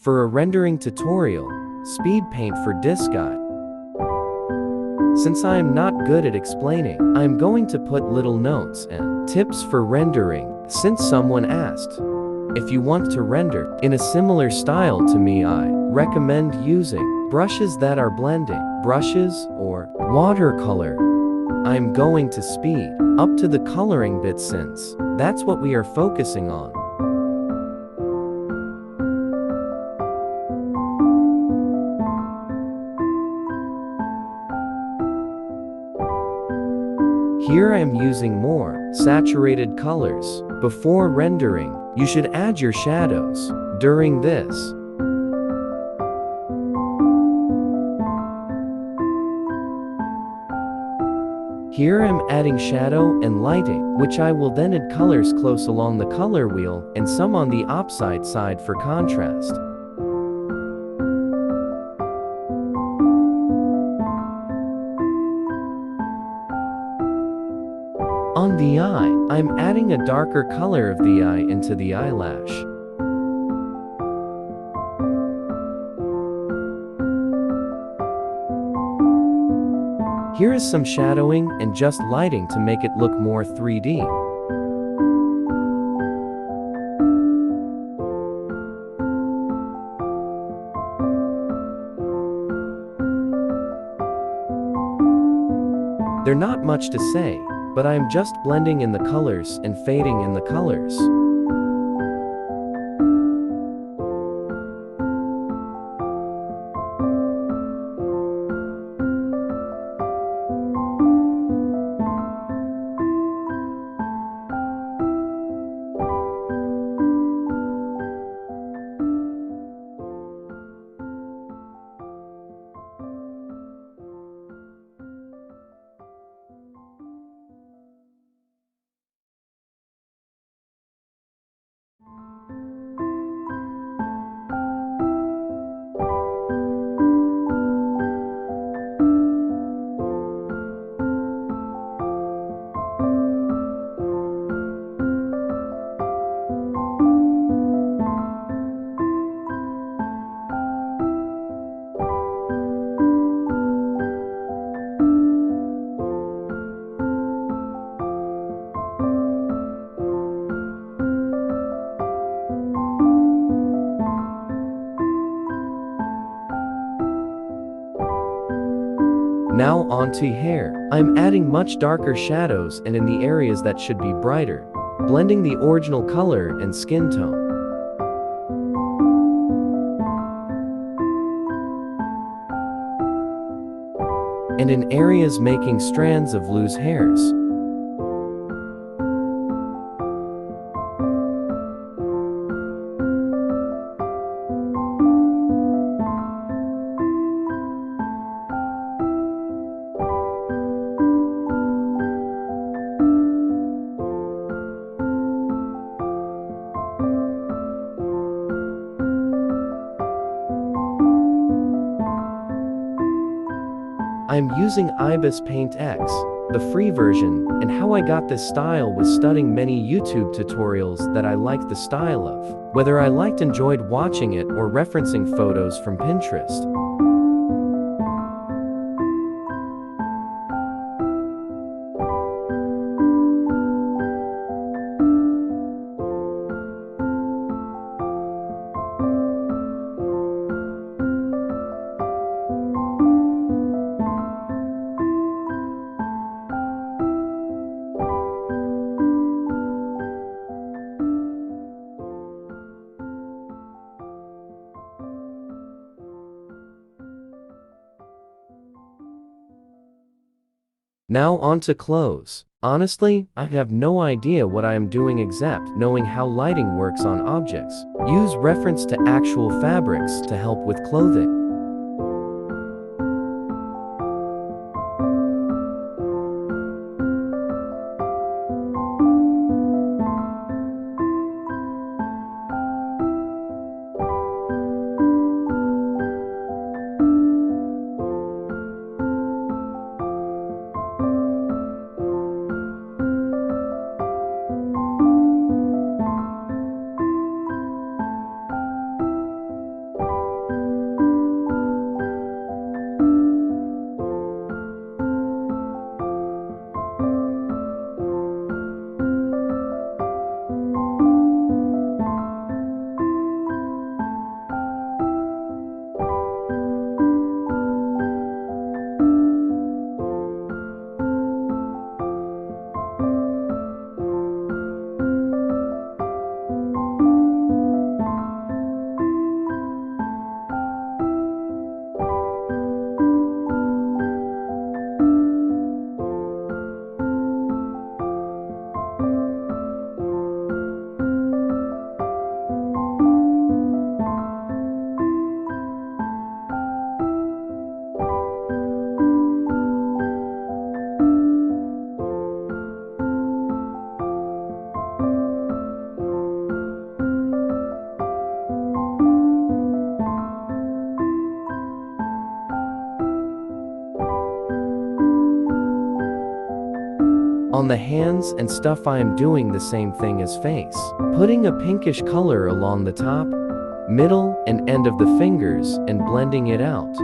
For a rendering tutorial, speedpaint for this guy. Since I am not good at explaining, I am going to put little notes and tips for rendering, since someone asked. If you want to render in a similar style to me, I recommend using brushes that are blending brushes or watercolor. I am going to speed up to the coloring bit since that's what we are focusing on. Here I am using more saturated colors. Before rendering, you should add your shadows during this. Here I'm adding shadow and lighting, which I will then add colors close along the color wheel and some on the opposite side for contrast. On the eye, I'm adding a darker color of the eye into the eyelash. Here is some shadowing and just lighting to make it look more 3D. There's not much to say, but I am just blending in the colors and fading in the colors. Now onto hair. I'm adding much darker shadows and in the areas that should be brighter, blending the original color and skin tone. And in areas making strands of loose hairs. I'm using Ibis Paint X, the free version, and how I got this style was studying many YouTube tutorials that I liked the style of, whether I enjoyed watching it or referencing photos from Pinterest. Now on to clothes. Honestly, I have no idea what I am doing except knowing how lighting works on objects. Use reference to actual fabrics to help with clothing. On the hands and stuff I am doing the same thing as face. Putting a pinkish color along the top, middle, and end of the fingers and blending it out.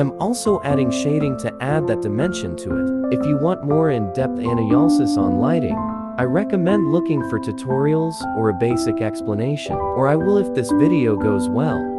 I'm also adding shading to add that dimension to it. If you want more in-depth analysis on lighting, I recommend looking for tutorials or a basic explanation, or I will if this video goes well.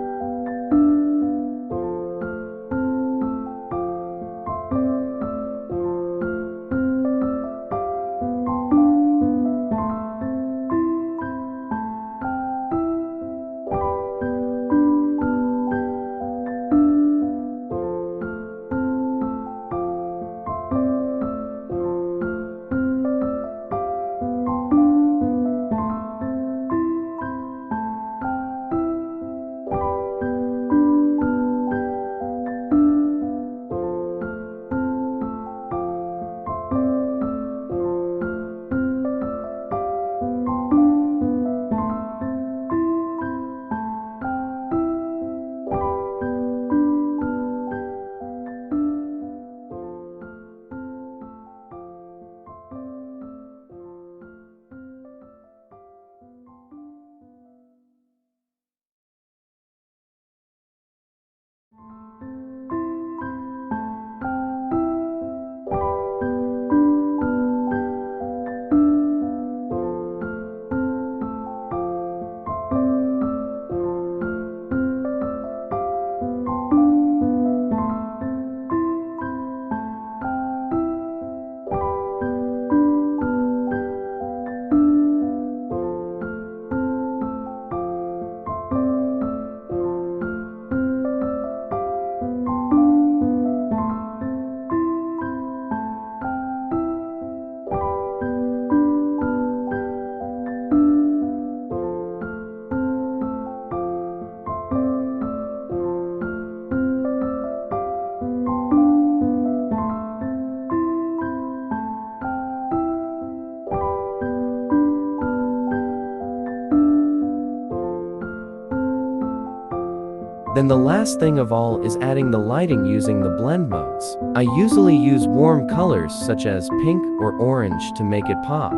Then the last thing of all is adding the lighting using the blend modes. I usually use warm colors such as pink or orange to make it pop.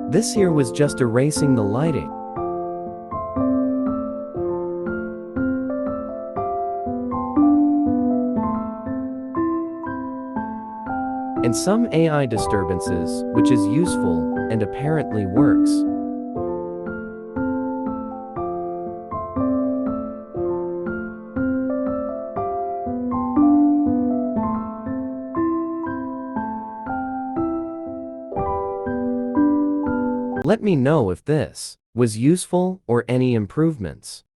This here was just erasing the lighting. And some AI disturbances, which is useful and apparently works. Let me know if this was useful or any improvements.